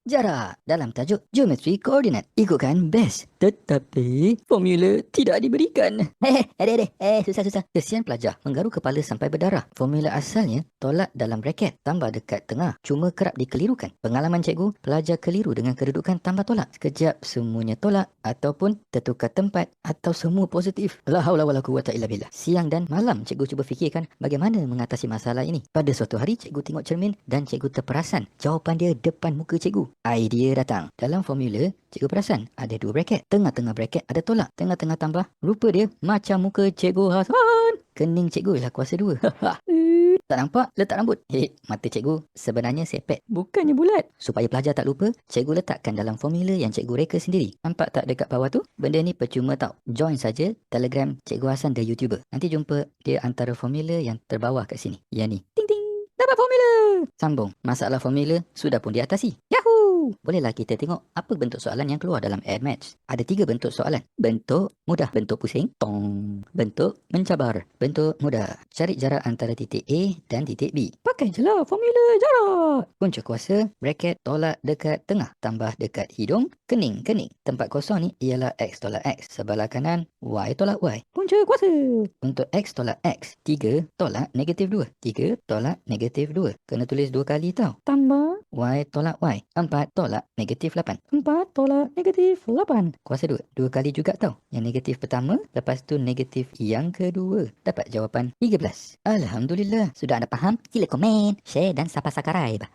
jarak dalam tajuk geometri koordinat. Ikutkan best. Tetapi formula tidak diberikan. Susah. Kesian pelajar menggaru kepala sampai berdarah. Formula asalnya tolak dalam braket tambah dekat tengah. Cuma kerap dikelirukan. Pengalaman cikgu, pelajar keliru dengan kedudukan tambah tolak. Sekejap semuanya tolak ataupun tertukar tempat atau semua positif. La haula wala quwwata illa billah. Siang dan malam cikgu cuba fikirkan bagaimana mengatasi masalah ini. Pada suatu hari cikgu tengok cermin dan cikgu terperasan jawapan dia depan muka cikgu. Idea datang. Dalam formula, cikgu perasan ada dua braket. Tengah-tengah braket ada tolak. Tengah-tengah tambah. Rupa dia macam muka cikgu Hasan. Kening cikgu ialah kuasa dua. Tak nampak? Letak rambut. Mata cikgu sebenarnya sepet. Bukannya bulat. Supaya pelajar tak lupa, cikgu letakkan dalam formula yang cikgu reka sendiri. Nampak tak dekat bawah tu? Benda ni percuma tau. Join saja Telegram Cikgu Hasan The YouTuber. Nanti jumpa dia antara formula yang terbawah kat sini. Yang ni. Ting ting. Dapat formula. Sambung. Masalah formula sudah pun diatasi. Yahoo! Bolehlah kita tengok apa bentuk soalan yang keluar dalam Add Maths. Ada 3 bentuk soalan. Bentuk mudah, bentuk pusing, tong. Bentuk mencabar, bentuk mudah. Cari jarak antara titik A dan titik B. Pakai je lah formula jarak. Punca kuasa, braket tolak dekat tengah, tambah dekat hidung, kening. Tempat kosong ni ialah X tolak X. Sebelah kanan, Y tolak Y. Punca kuasa. Untuk X tolak X, 3 tolak negatif 2. 3 tolak negatif 2. Kena tulis 2 kali tau. Tambah Y tolak Y. 4 tolak negatif 8. 4 tolak negatif 8. Kuasa 2. 2 kali juga tau. Yang negatif pertama, lepas tu negatif yang kedua. Dapat jawapan 13. Alhamdulillah. Sudah anda faham? Sila komen, share dan subscribe.